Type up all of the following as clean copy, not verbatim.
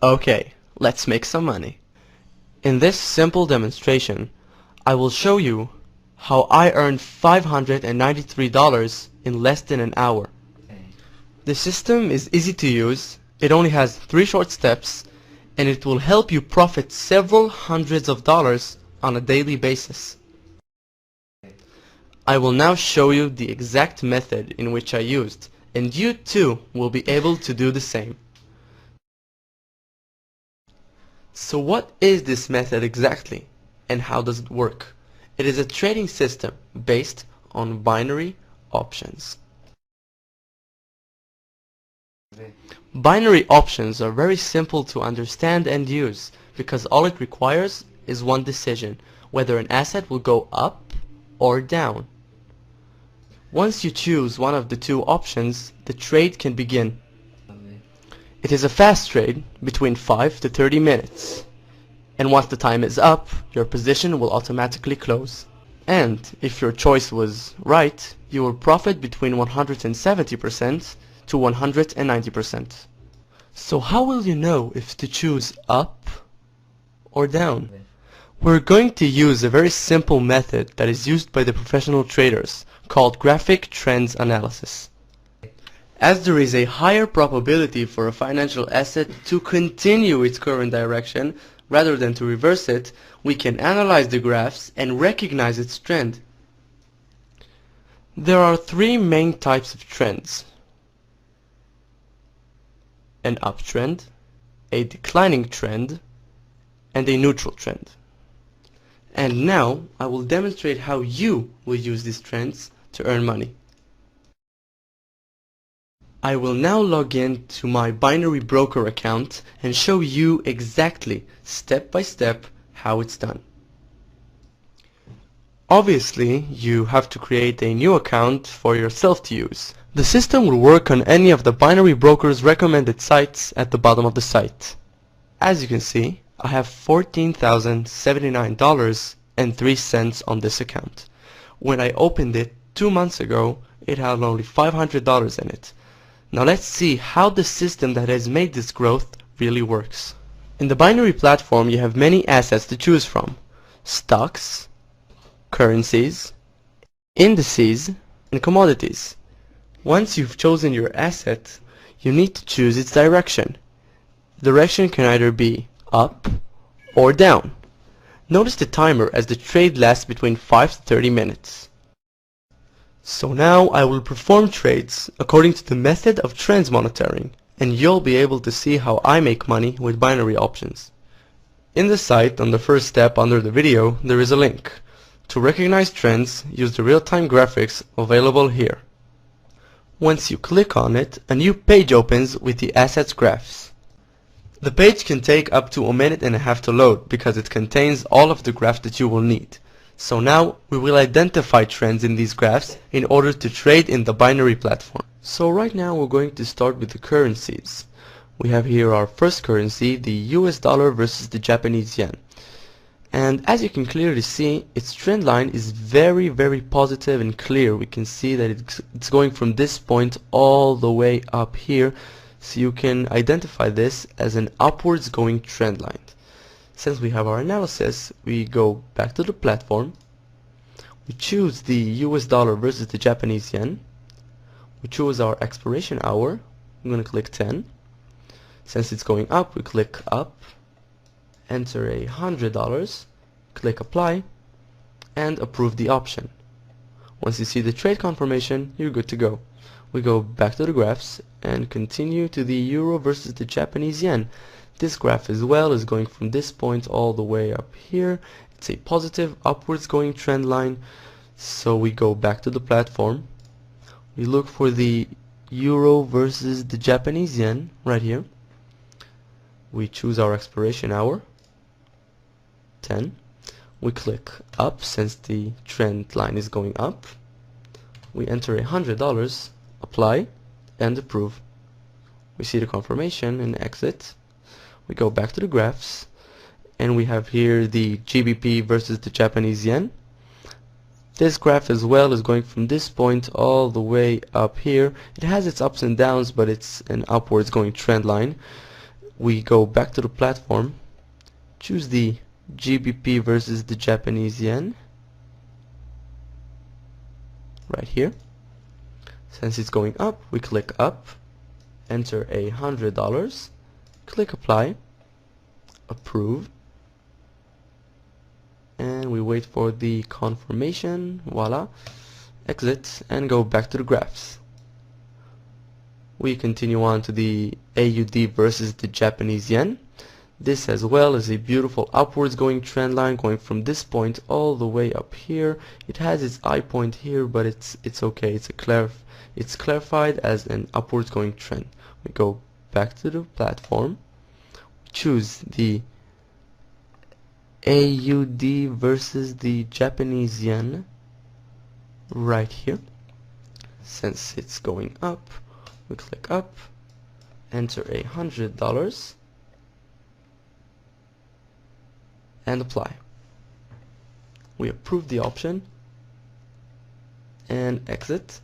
Okay, let's make some money. In this simple demonstration, I will show you how I earned $593 in less than an hour. The system is easy to use, it only has 3 short steps, and it will help you profit several hundreds of dollars on a daily basis. I will now show you the exact method in which I used, and you too will be able to do the same. So what is this method exactly, and how does it work? It is a trading system based on binary options. Binary options are very simple to understand and use because all it requires is one decision, whether an asset will go up or down. Once you choose one of the two options, the trade can begin. It is a fast trade between 5 to 30 minutes. And once the time is up, your position will automatically close. And if your choice was right, you will profit between 170% to 190%. So how will you know if to choose up or down? We're going to use a very simple method that is used by the professional traders called graphic trends analysis. As there is a higher probability for a financial asset to continue its current direction rather than to reverse it, we can analyze the graphs and recognize its trend. There are 3 main types of trends: an uptrend, a declining trend, and a neutral trend. And now I will demonstrate how you will use these trends to earn money. I will now log in to my Binary Broker account and show you exactly, step by step, how it's done. Obviously, you have to create a new account for yourself to use. The system will work on any of the Binary Broker's recommended sites at the bottom of the site. As you can see, I have $14,079.03 on this account. When I opened it 2 months ago, it had only $500 in it. Now let's see how the system that has made this growth really works. In the binary platform, you have many assets to choose from: stocks, currencies, indices, and commodities. Once you've chosen your asset, you need to choose its direction. The direction can either be up or down. Notice the timer as the trade lasts between 5 to 30 minutes. So now I will perform trades according to the method of trends monitoring, and you'll be able to see how I make money with binary options. In the site, on the first step under the video, there is a link. To recognize trends, use the real-time graphics available here. Once you click on it, a new page opens with the assets graphs. The page can take up to 1.5 minutes to load because it contains all of the graphs that you will need. So now we will identify trends in these graphs in order to trade in the binary platform. So right now we're going to start with the currencies. We have here our first currency, the US dollar versus the Japanese yen. And as you can clearly see, its trend line is very positive and clear. We can see that it's going from this point all the way up here. So you can identify this as an upwards going trend line. Since we have our analysis, we go back to the platform. We choose the US dollar versus the Japanese yen. We choose our expiration hour. I'm going to click 10. Since it's going up, we click up, enter $100, click apply, and approve the option. Once you see the trade confirmation, you're good to go. We go back to the graphs and continue to the euro versus the Japanese yen. This graph as well is going from this point all the way up here. It's a positive upwards going trend line. So we go back to the platform. We look for the euro versus the Japanese yen right here. We choose our expiration hour, 10. We click up since the trend line is going up. We enter $100, apply, and approve. We see the confirmation and exit. We go back to the graphs and we have here the GBP versus the Japanese yen. This graph as well is going from this point all the way up here. It has its ups and downs, but it's an upwards going trend line. we go back to the platform, choose the GBP versus the Japanese yen right here. Since it's going up, we click up, enter $100, click apply, approve, and we wait for the confirmation. Voila, exit and go back to the graphs. We continue on to the AUD versus the Japanese yen. This as well is a beautiful upwards going trend line going from this point all the way up here. It has its eye point here, but it's okay. It's clarified as an upwards going trend. We go back to the platform, choose the AUD versus the Japanese yen right here. Since it's going up, we click up, enter $100 and apply. We approve the option and exit.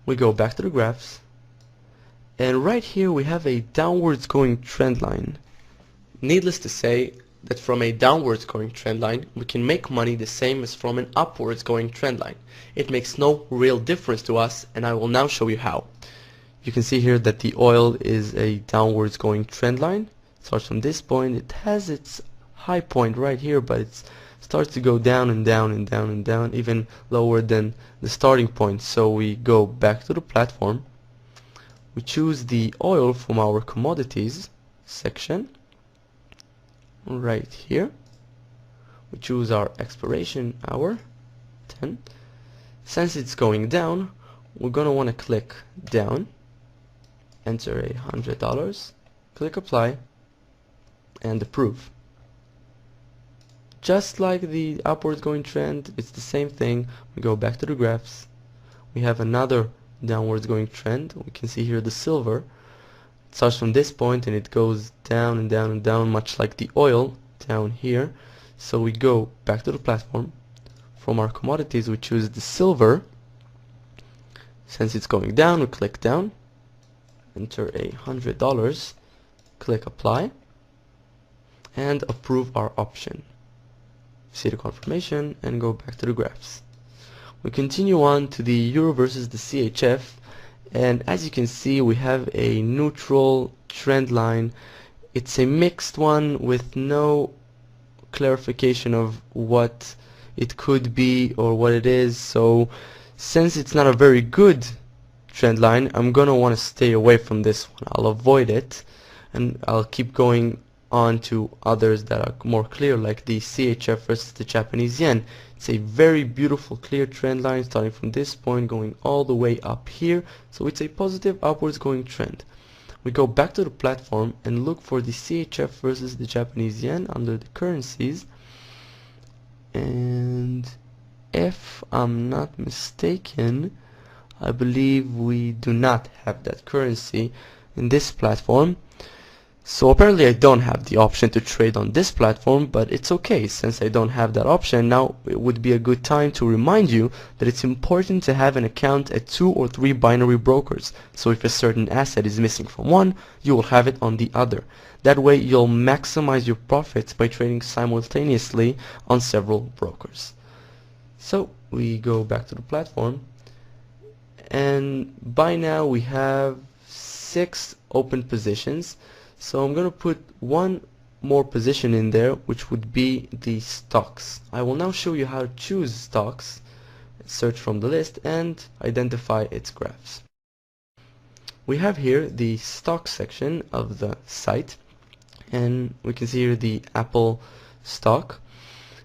We go back to the graphs, and right here we have a downwards going trend line. Needless to say that from a downwards going trend line we can make money the same as from an upwards going trend line. It makes no real difference to us, and I will now show you how. You can see here that the oil is a downwards going trend line. It starts from this point. It has its high point right here, but it starts to go down and down and down and down, even lower than the starting point. So we go back to the platform, we choose the oil from our commodities section right here, we choose our expiration hour 10. Since it's going down, we're gonna want to click down, enter $100, click apply and approve. Just like the upwards going trend, it's the same thing. We go back to the graphs, we have another downwards going trend. We can see here the silver. It starts from this point and it goes down and down and down, much like the oil down here. So we go back to the platform. From our commodities we choose the silver. Since it's going down, we click down, enter $100, click apply and approve our option. See the confirmation and go back to the graphs. We continue on to the euro versus the CHF, and as you can see we have a neutral trend line. It's a mixed one with no clarification of what it could be or what it is. So since it's not a very good trend line, I'm gonna want to stay away from this one. I'll avoid it and I'll keep going on to others that are more clear, like the CHF versus the Japanese yen. It's a very beautiful clear trend line starting from this point going all the way up here, so it's a positive upwards going trend. We go back to the platform and look for the CHF versus the Japanese yen under the currencies, and if I'm not mistaken, I believe we do not have that currency in this platform. So apparently I don't have the option to trade on this platform, but it's okay. Since I don't have that option, now it would be a good time to remind you that it's important to have an account at 2 or 3 binary brokers. So if a certain asset is missing from one, you will have it on the other. That way you'll maximize your profits by trading simultaneously on several brokers. So we go back to the platform, and by now we have 6 open positions. So I'm going to put one more position in there, which would be the stocks. I will now show you how to choose stocks, search from the list and identify its graphs. We have here the stock section of the site, and we can see here the Apple stock.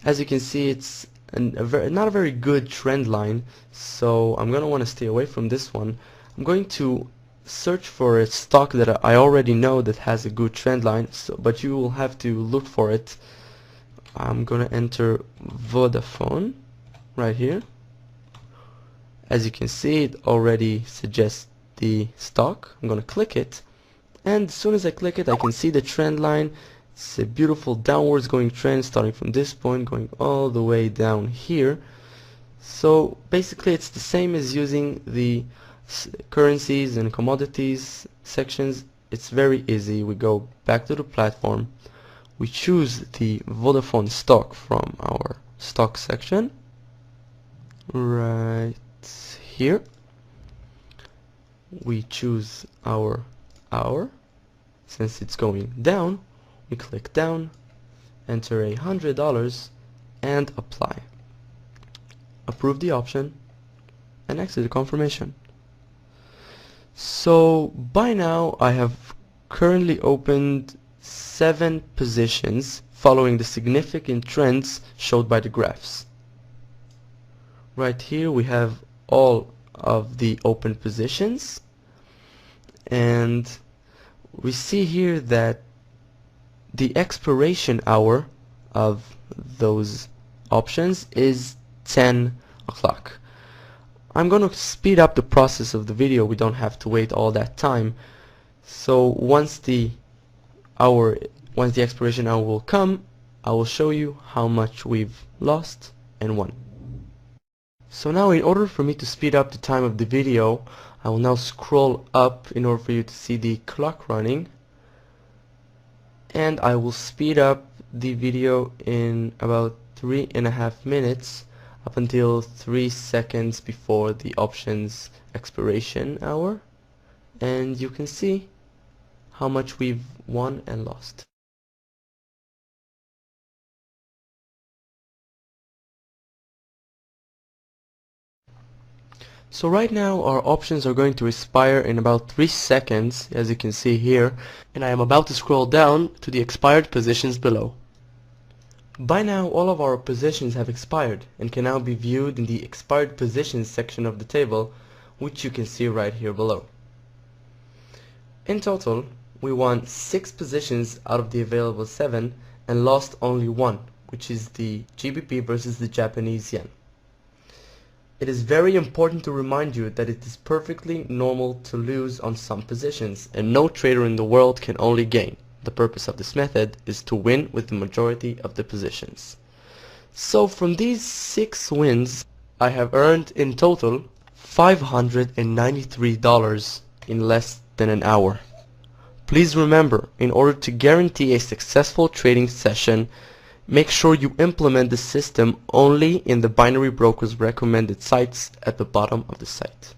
As you can see, it's not a very good trend line, so I'm going to want to stay away from this one. I'm going to search for a stock that I already know that has a good trend line, but you will have to look for it. I'm gonna enter Vodafone right here. As you can see, it already suggests the stock. I'm gonna click it, and as soon as I click it I can see the trend line. It's a beautiful downwards going trend starting from this point going all the way down here. So basically it's the same as using the currencies and commodities sections it's very easy. We go back to the platform, we choose the Vodafone stock from our stock section right here. We choose our hour. Since it's going down, we click down, enter $100 and apply. Approve the option and exit the confirmation. So by now I have currently opened 7 positions following the significant trends showed by the graphs. Right here we have all of the open positions, and we see here that the expiration hour of those options is 10 o'clock. I'm going to speed up the process of the video. We don't have to wait all that time. So once the expiration hour will come, I will show you how much we've lost and won. So now, in order for me to speed up the time of the video, I will now scroll up in order for you to see the clock running, and I will speed up the video in about 3.5 minutes up until 3 seconds before the options expiration hour, and you can see how much we've won and lost. So right now our options are going to expire in about 3 seconds, as you can see here, and I am about to scroll down to the expired positions below. By now all of our positions have expired and can now be viewed in the expired positions section of the table, which you can see right here below. In total, we won 6 positions out of the available 7 and lost only 1, which is the GBP versus the Japanese yen. It is very important to remind you that it is perfectly normal to lose on some positions, and no trader in the world can only gain. The purpose of this method is to win with the majority of the positions. So from these 6 wins, I have earned in total $593 in less than an hour. Please remember, in order to guarantee a successful trading session, make sure you implement the system only in the binary broker's recommended sites at the bottom of the site.